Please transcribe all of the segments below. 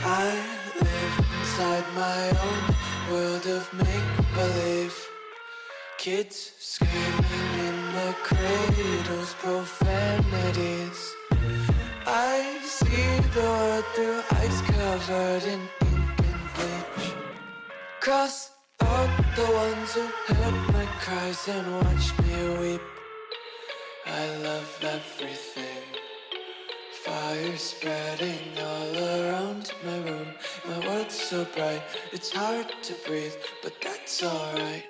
I live inside my own world of make-believe. Kids screaming in the cradles, profanities. I see the world through ice covered in ink and bleach. Cross out the ones who heard my cries and watched me weep. I love everything. Fire spreading all around my room. My world's so bright, it's hard to breathe, but that's alright.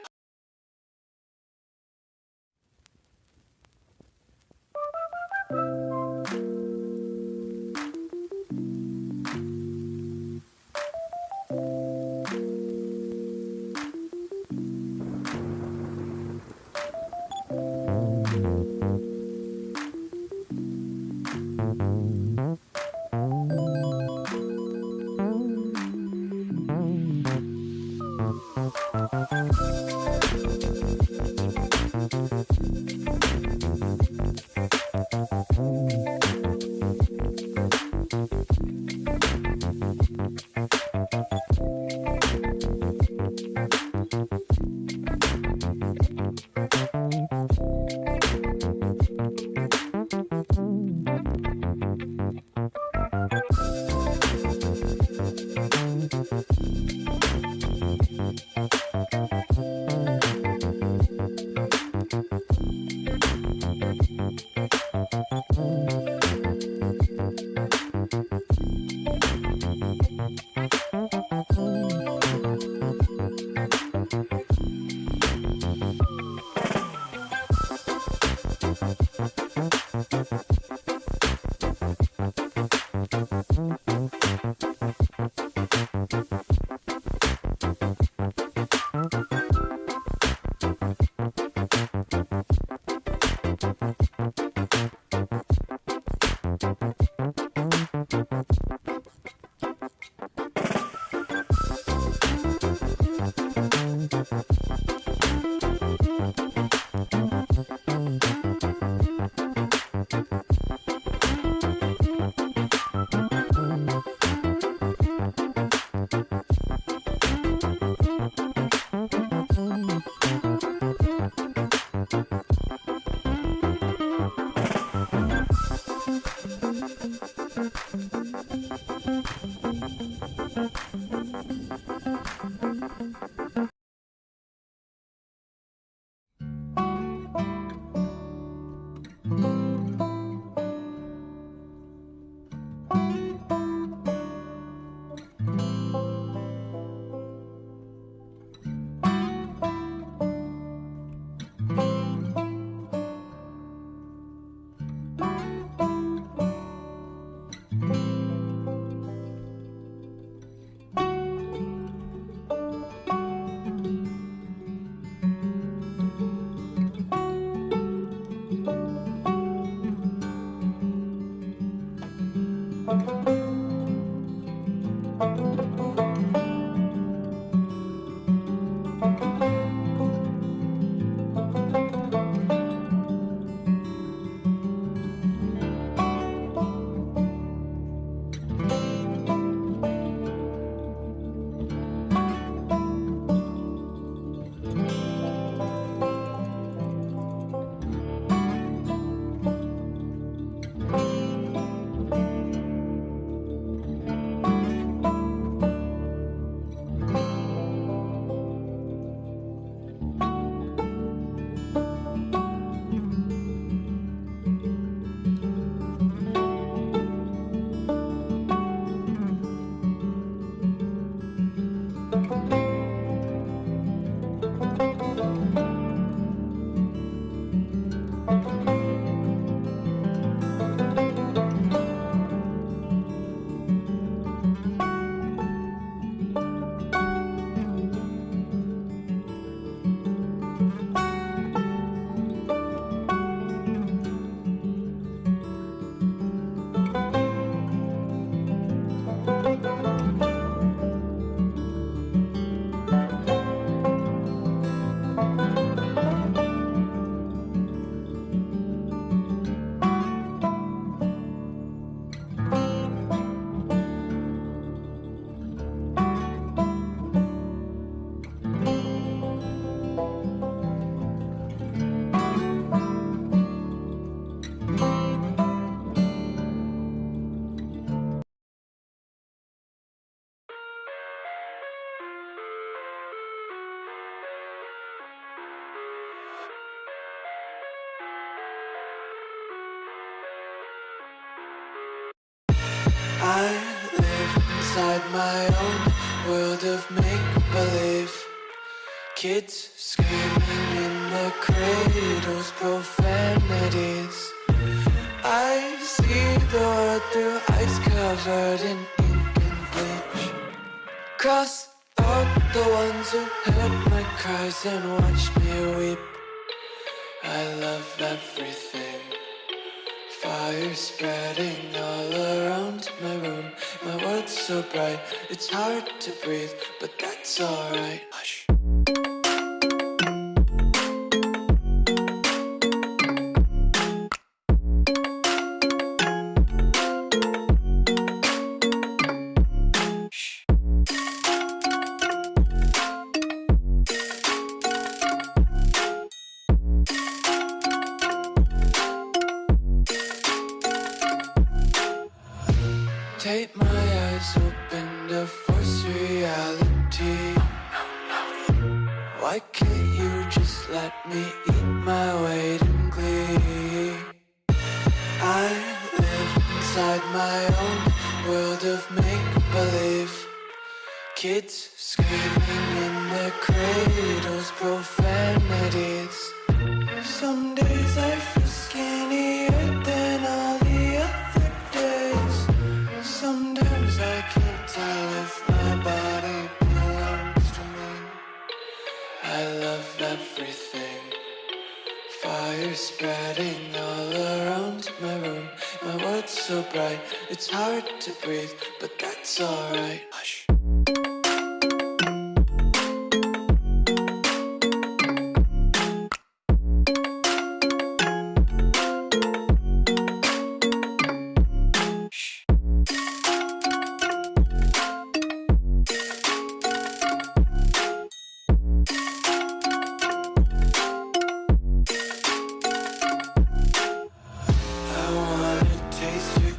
I live inside my own world of make-believe. Kids screaming in the cradles, profanities. I see the world through ice covered in ink and bleach. Cross out the ones who heard my cries and watched me weep. I love everything. Fire spreading all around my room. My world's so bright, it's hard to breathe, but that's alright. Hush. Take my eyes open to force reality. Why can't you just let me eat my weight in glee? I live inside my own world of make-believe. Kids screaming in their cradles, profanities. Some days I feel skinnier, my room. My world's so bright, it's hard to breathe, but that's alright. Hush.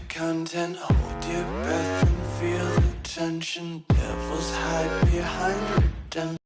Content, hold your breath and feel the tension. Devils hide behind redemption.